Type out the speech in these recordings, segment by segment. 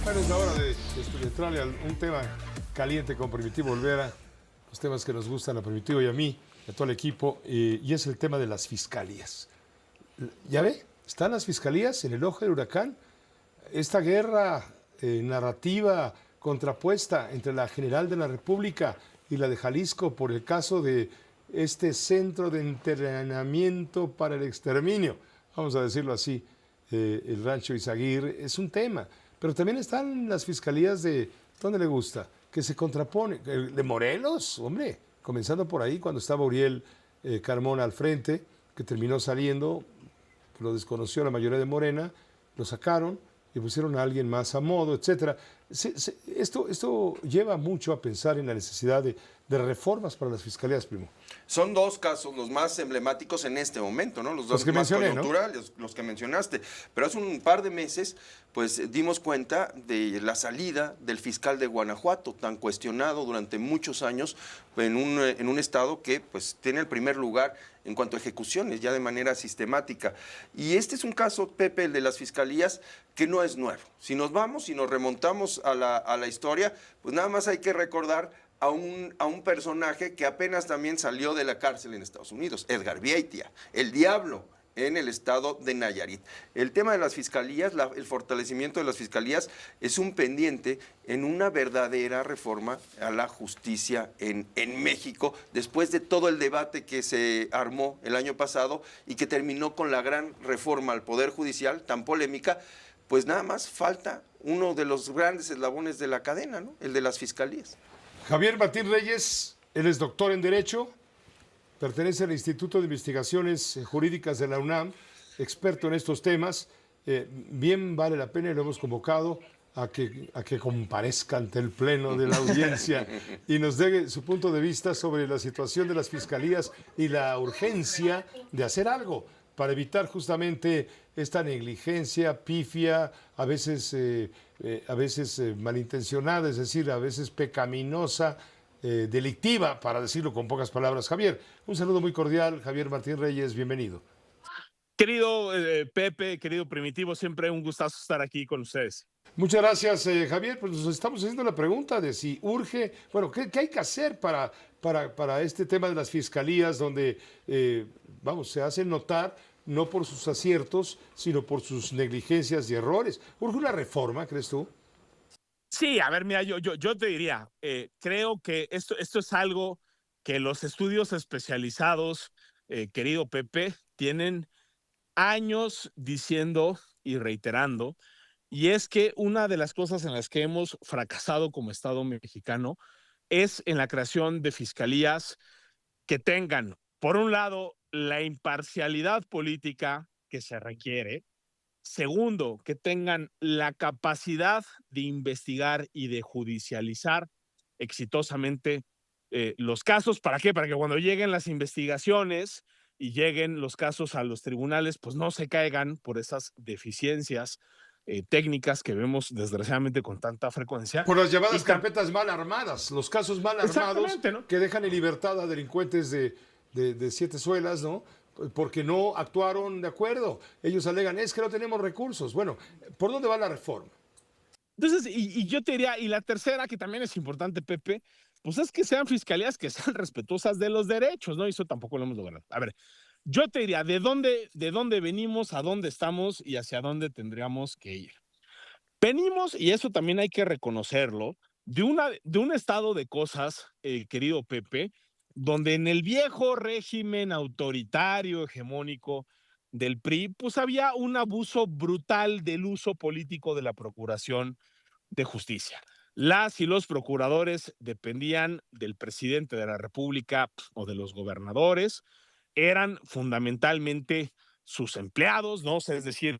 Bueno, es la hora de entrarle a un tema caliente con Primitivo Olvera, los temas que nos gustan a Primitivo y a mí, a todo el equipo, y es el tema de las fiscalías. ¿Ya ve? Están las fiscalías en el ojo del huracán. Esta guerra narrativa contrapuesta entre la General de la República y la de Jalisco por el caso de este centro de entrenamiento para el exterminio, vamos a decirlo así, el rancho Izaguirre, es un tema. Pero también están las fiscalías de, ¿dónde le gusta? Que se contrapone, de Morelos, hombre, comenzando por ahí cuando estaba Uriel Carmona al frente, que terminó saliendo, lo desconoció la mayoría de Morena, lo sacaron y pusieron a alguien más a modo, etcétera. Esto lleva mucho a pensar en la necesidad de reformas para las fiscalías, primo. Son dos casos los más emblemáticos en este momento, ¿no? Los dos que más mencioné, ¿no? coyunturales, los que mencionaste. Pero hace un par de meses, pues dimos cuenta de la salida del fiscal de Guanajuato, tan cuestionado durante muchos años en un estado que pues tiene el primer lugar en cuanto a ejecuciones, ya de manera sistemática. Y este es un caso, Pepe, el de las fiscalías, que no es nuevo. Si nos vamos y nos remontamos a la historia, pues nada más hay que recordar a un personaje que apenas también salió de la cárcel en Estados Unidos, Edgar Vieitia, el diablo en el estado de Nayarit. El tema de las fiscalías, el fortalecimiento de las fiscalías es un pendiente en una verdadera reforma a la justicia en México, después de todo el debate que se armó el año pasado y que terminó con la gran reforma al Poder Judicial, tan polémica. Pues nada más falta uno de los grandes eslabones de la cadena, ¿no? El de las fiscalías. Javier Martín Reyes, él es doctor en Derecho, pertenece al Instituto de Investigaciones Jurídicas de la UNAM, experto en estos temas. Bien vale la pena y lo hemos convocado a que comparezca ante el pleno de la audiencia y nos dé su punto de vista sobre la situación de las fiscalías y la urgencia de hacer algo para evitar justamente esta negligencia pifia, a veces malintencionada, es decir, a veces pecaminosa, delictiva, para decirlo con pocas palabras. Javier, un saludo muy cordial. Javier Martín Reyes, bienvenido. Querido Pepe, querido Primitivo, siempre un gustazo estar aquí con ustedes. Muchas gracias, Javier. Pues nos estamos haciendo la pregunta de si urge, bueno, ¿qué hay que hacer para este tema de las fiscalías donde, vamos, se hacen notar no por sus aciertos, sino por sus negligencias y errores? ¿Urge una reforma, crees tú? Sí, a ver, mira, yo te diría, creo que esto es algo que los estudios especializados, querido Pepe, tienen años diciendo y reiterando, y es que una de las cosas en las que hemos fracasado como Estado mexicano es en la creación de fiscalías que tengan, por un lado, la imparcialidad política que se requiere. Segundo, que tengan la capacidad de investigar y de judicializar exitosamente los casos. ¿Para qué? Para que cuando lleguen las investigaciones y lleguen los casos a los tribunales, pues no se caigan por esas deficiencias técnicas que vemos desgraciadamente con tanta frecuencia. Por las llamadas carpetas mal armadas, los casos mal armados, ¿no? que dejan en libertad a delincuentes de siete suelas, ¿no? Porque no actuaron de acuerdo. Ellos alegan, es que no tenemos recursos. Bueno, ¿por dónde va la reforma? Entonces, y yo te diría, y la tercera, que también es importante, Pepe, pues es que sean fiscalías que sean respetuosas de los derechos, ¿no? Y eso tampoco lo hemos logrado. A ver, yo te diría, ¿de dónde venimos, a dónde estamos y hacia dónde tendríamos que ir? Venimos, y eso también hay que reconocerlo, de un estado de cosas, querido Pepe, donde en el viejo régimen autoritario, hegemónico del PRI, pues había un abuso brutal del uso político de la procuración de justicia. Las y los procuradores dependían del presidente de la República o de los gobernadores, eran fundamentalmente sus empleados, ¿no? Es decir,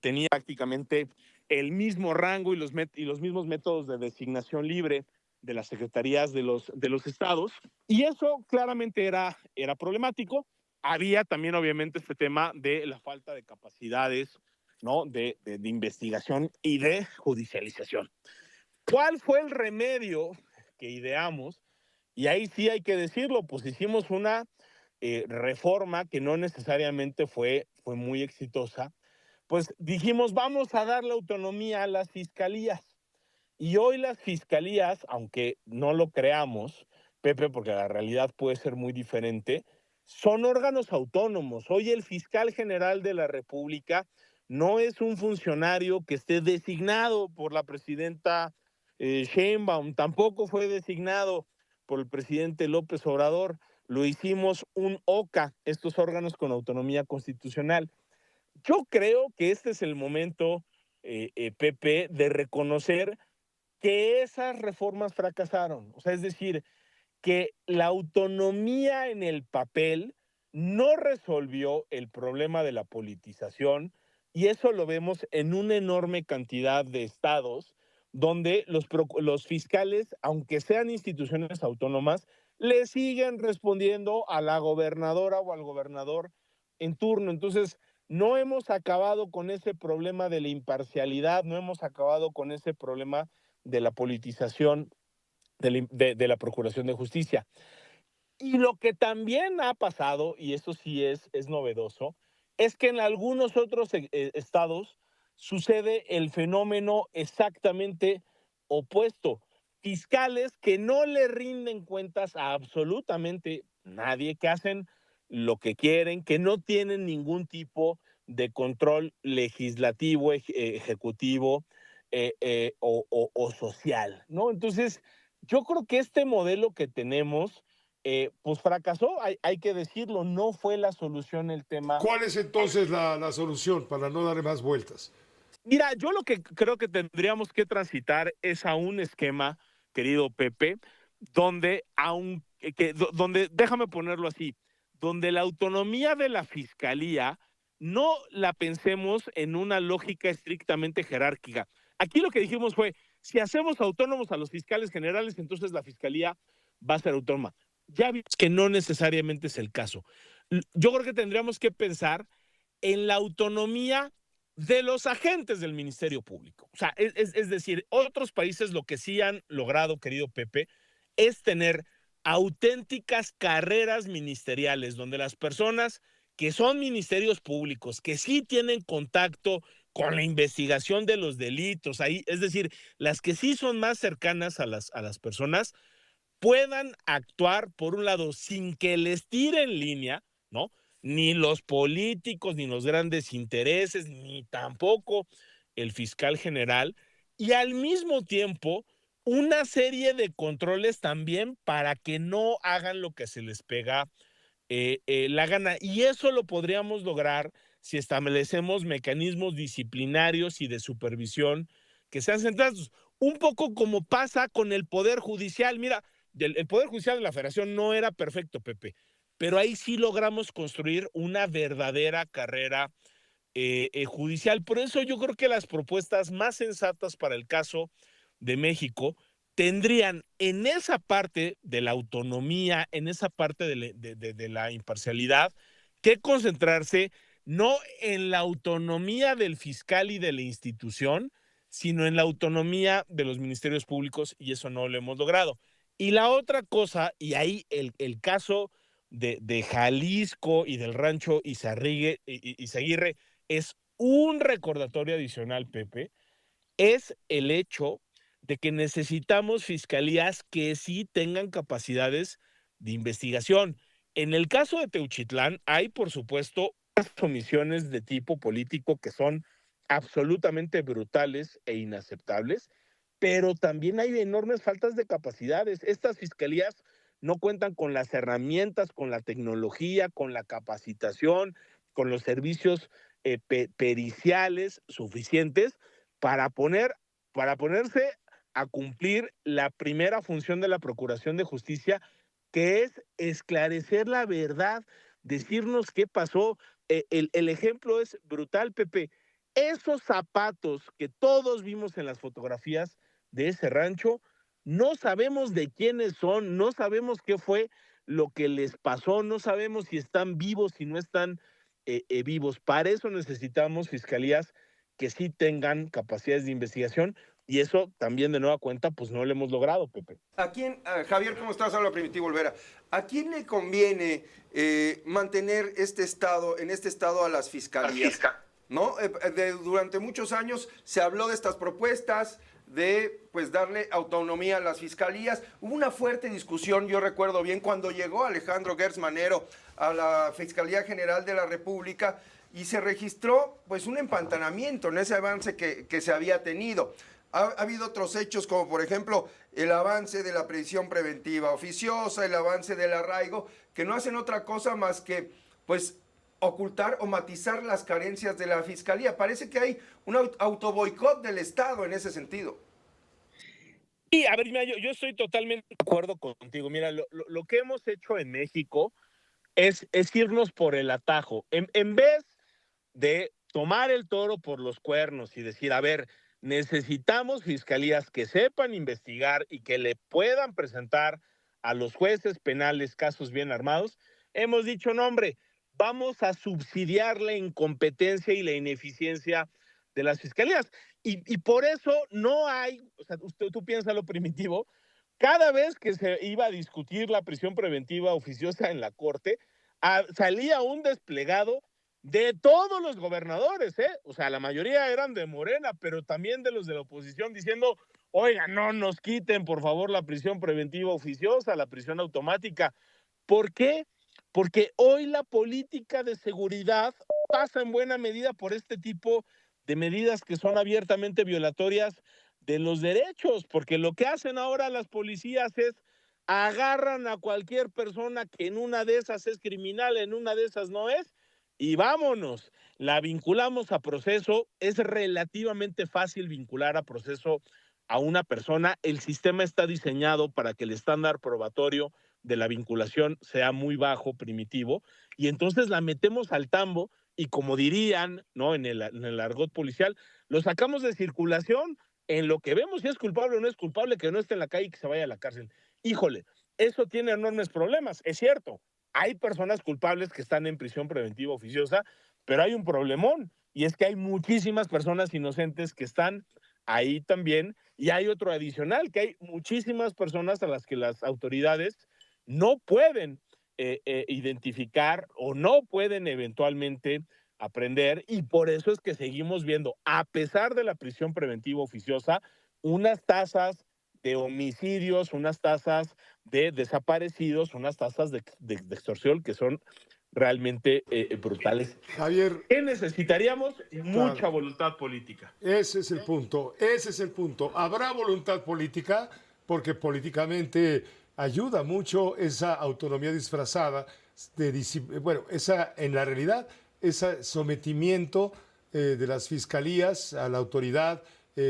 tenía prácticamente el mismo rango y los mismos métodos de designación libre de las secretarías de los estados, y eso claramente era problemático. Había también, obviamente, este tema de la falta de capacidades, ¿no? de investigación y de judicialización. ¿Cuál fue el remedio que ideamos? Y ahí sí hay que decirlo, pues hicimos una reforma que no necesariamente fue muy exitosa, pues dijimos, vamos a darle autonomía a las fiscalías. Y hoy las fiscalías, aunque no lo creamos, Pepe, porque la realidad puede ser muy diferente, son órganos autónomos. Hoy el fiscal general de la República no es un funcionario que esté designado por la presidenta Sheinbaum, tampoco fue designado por el presidente López Obrador. Lo hicimos un OCA, estos órganos con autonomía constitucional. Yo creo que este es el momento, Pepe, de reconocer que esas reformas fracasaron. O sea, es decir, que la autonomía en el papel no resolvió el problema de la politización y eso lo vemos en una enorme cantidad de estados donde los fiscales, aunque sean instituciones autónomas, le siguen respondiendo a la gobernadora o al gobernador en turno. Entonces, no hemos acabado con ese problema de la imparcialidad, no hemos acabado con ese problema de la politización de la Procuración de Justicia. Y lo que también ha pasado, y eso sí es novedoso, es que en algunos otros estados sucede el fenómeno exactamente opuesto. Fiscales que no le rinden cuentas a absolutamente nadie, que hacen lo que quieren, que no tienen ningún tipo de control legislativo, ejecutivo o social, ¿no? Entonces, yo creo que este modelo que tenemos pues fracasó, hay que decirlo, no fue la solución el tema. ¿Cuál es entonces la solución para no darle más vueltas? Mira, yo lo que creo que tendríamos que transitar es a un esquema, querido Pepe, donde, donde, déjame ponerlo así, donde la autonomía de la fiscalía no la pensemos en una lógica estrictamente jerárquica. Aquí lo que dijimos fue, si hacemos autónomos a los fiscales generales, entonces la fiscalía va a ser autónoma. Ya vimos que no necesariamente es el caso. Yo creo que tendríamos que pensar en la autonomía de los agentes del Ministerio Público. O sea, es decir, otros países lo que sí han logrado, querido Pepe, es tener auténticas carreras ministeriales, donde las personas que son ministerios públicos, que sí tienen contacto con la investigación de los delitos, ahí, es decir, las que sí son más cercanas a las personas, puedan actuar, por un lado, sin que les tiren línea, ¿no? Ni los políticos, ni los grandes intereses, ni tampoco el fiscal general, y al mismo tiempo una serie de controles también para que no hagan lo que se les pega la gana. Y eso lo podríamos lograr si establecemos mecanismos disciplinarios y de supervisión que sean centrados. Un poco como pasa con el Poder Judicial. Mira, el Poder Judicial de la Federación no era perfecto, Pepe, pero ahí sí logramos construir una verdadera carrera judicial. Por eso yo creo que las propuestas más sensatas para el caso de México tendrían en esa parte de la autonomía, en esa parte de la imparcialidad, que concentrarse no en la autonomía del fiscal y de la institución, sino en la autonomía de los ministerios públicos, y eso no lo hemos logrado. Y la otra cosa, y ahí el caso de Jalisco y del rancho Izaguirre es un recordatorio adicional, Pepe, es el hecho de que necesitamos fiscalías que sí tengan capacidades de investigación. En el caso de Teuchitlán hay, por supuesto, omisiones de tipo político que son absolutamente brutales e inaceptables, pero también hay enormes faltas de capacidades. Estas fiscalías no cuentan con las herramientas, con la tecnología, con la capacitación, con los servicios periciales suficientes para ponerse a cumplir la primera función de la Procuración de Justicia, que es esclarecer la verdad, decirnos qué pasó. El ejemplo es brutal, Pepe. Esos zapatos que todos vimos en las fotografías de ese rancho, no sabemos de quiénes son, no sabemos qué fue lo que les pasó, no sabemos si están vivos, si no están vivos. Para eso necesitamos fiscalías que sí tengan capacidades de investigación y eso también de nueva cuenta pues no lo hemos logrado, Pepe. ¿A quién, Javier, cómo estás? Habla Primitivo Olvera. ¿A quién le conviene mantener en este estado a las fiscalías? ¿no? Durante muchos años se habló de estas propuestas de pues darle autonomía a las fiscalías. Hubo una fuerte discusión, yo recuerdo bien, cuando llegó Alejandro Gertz Manero a la Fiscalía General de la República y se registró pues un empantanamiento en ese avance que se había tenido. Ha habido otros hechos como por ejemplo el avance de la prisión preventiva oficiosa, el avance del arraigo, que no hacen otra cosa más que pues ocultar o matizar las carencias de la Fiscalía. Parece que hay un autoboicot del Estado en ese sentido. Y a ver, mira, yo estoy totalmente de acuerdo contigo. Mira, lo que hemos hecho en México es irnos por el atajo. En vez de tomar el toro por los cuernos y decir, a ver, necesitamos fiscalías que sepan investigar y que le puedan presentar a los jueces penales casos bien armados, hemos dicho, no, hombre, vamos a subsidiar la incompetencia y la ineficiencia de las fiscalías. Y por eso no hay, o sea, tú piensas lo primitivo, cada vez que se iba a discutir la prisión preventiva oficiosa en la Corte, salía un desplegado de todos los gobernadores, ¿eh? O sea, la mayoría eran de Morena, pero también de los de la oposición, diciendo, oiga, no nos quiten, por favor, la prisión preventiva oficiosa, la prisión automática. ¿Por qué? Porque hoy la política de seguridad pasa en buena medida por este tipo de medidas que son abiertamente violatorias de los derechos, porque lo que hacen ahora las policías es agarran a cualquier persona que en una de esas es criminal, en una de esas no es, y vámonos, la vinculamos a proceso. Es relativamente fácil vincular a proceso a una persona. El sistema está diseñado para que el estándar probatorio de la vinculación sea muy bajo, primitivo, y entonces la metemos al tambo y como dirían, ¿no? En el argot policial, lo sacamos de circulación en lo que vemos si es culpable o no es culpable, que no esté en la calle y que se vaya a la cárcel. Híjole, eso tiene enormes problemas, es cierto. Hay personas culpables que están en prisión preventiva oficiosa, pero hay un problemón, y es que hay muchísimas personas inocentes que están ahí también, y hay otro adicional, que hay muchísimas personas a las que las autoridades no pueden identificar o no pueden eventualmente aprender, y por eso es que seguimos viendo, a pesar de la prisión preventiva oficiosa, unas tasas de homicidios, unas tasas de desaparecidos, unas tasas de extorsión que son realmente brutales. Javier. ¿Qué necesitaríamos? Mucha voluntad política. Ese es el punto, ese es el punto. Habrá voluntad política porque políticamente ayuda mucho esa autonomía disfrazada, bueno, esa en la realidad, ese sometimiento de las fiscalías a la autoridad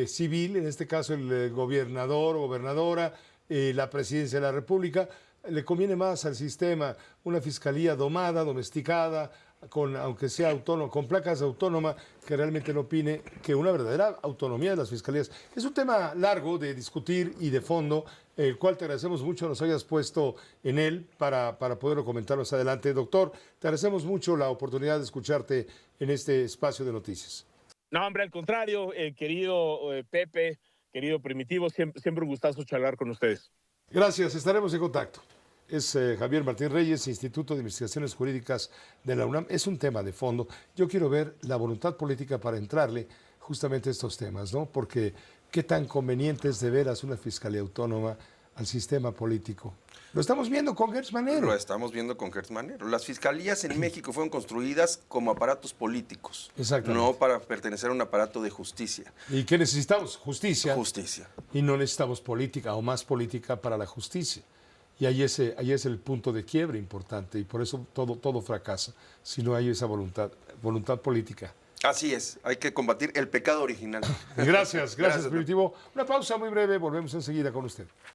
civil, en este caso el gobernador o gobernadora, la presidencia de la República. Le conviene más al sistema una fiscalía domada, domesticada, aunque sea autónoma, con placas autónomas, que realmente no opine, que una verdadera autonomía de las fiscalías. Es un tema largo de discutir y de fondo, el cual te agradecemos mucho nos hayas puesto en él para poderlo comentar más adelante. Doctor, te agradecemos mucho la oportunidad de escucharte en este espacio de noticias. No, hombre, al contrario, querido Pepe, querido Primitivo, siempre un gustazo charlar con ustedes. Gracias, estaremos en contacto. Es Javier Martín Reyes, Instituto de Investigaciones Jurídicas de la UNAM. Es un tema de fondo. Yo quiero ver la voluntad política para entrarle justamente a estos temas, ¿no? Porque qué tan conveniente es de veras una fiscalía autónoma al sistema político. Lo estamos viendo con Gertz Manero. Lo estamos viendo con Gertz Manero. Las fiscalías en México fueron construidas como aparatos políticos, no para pertenecer a un aparato de justicia. ¿Y qué necesitamos? Justicia. Justicia. Y no necesitamos política o más política para la justicia. Y ahí es el punto de quiebre importante y por eso todo fracasa, si no hay esa voluntad política. Así es, hay que combatir el pecado original. Gracias, Primitivo. Una pausa muy breve, volvemos enseguida con usted.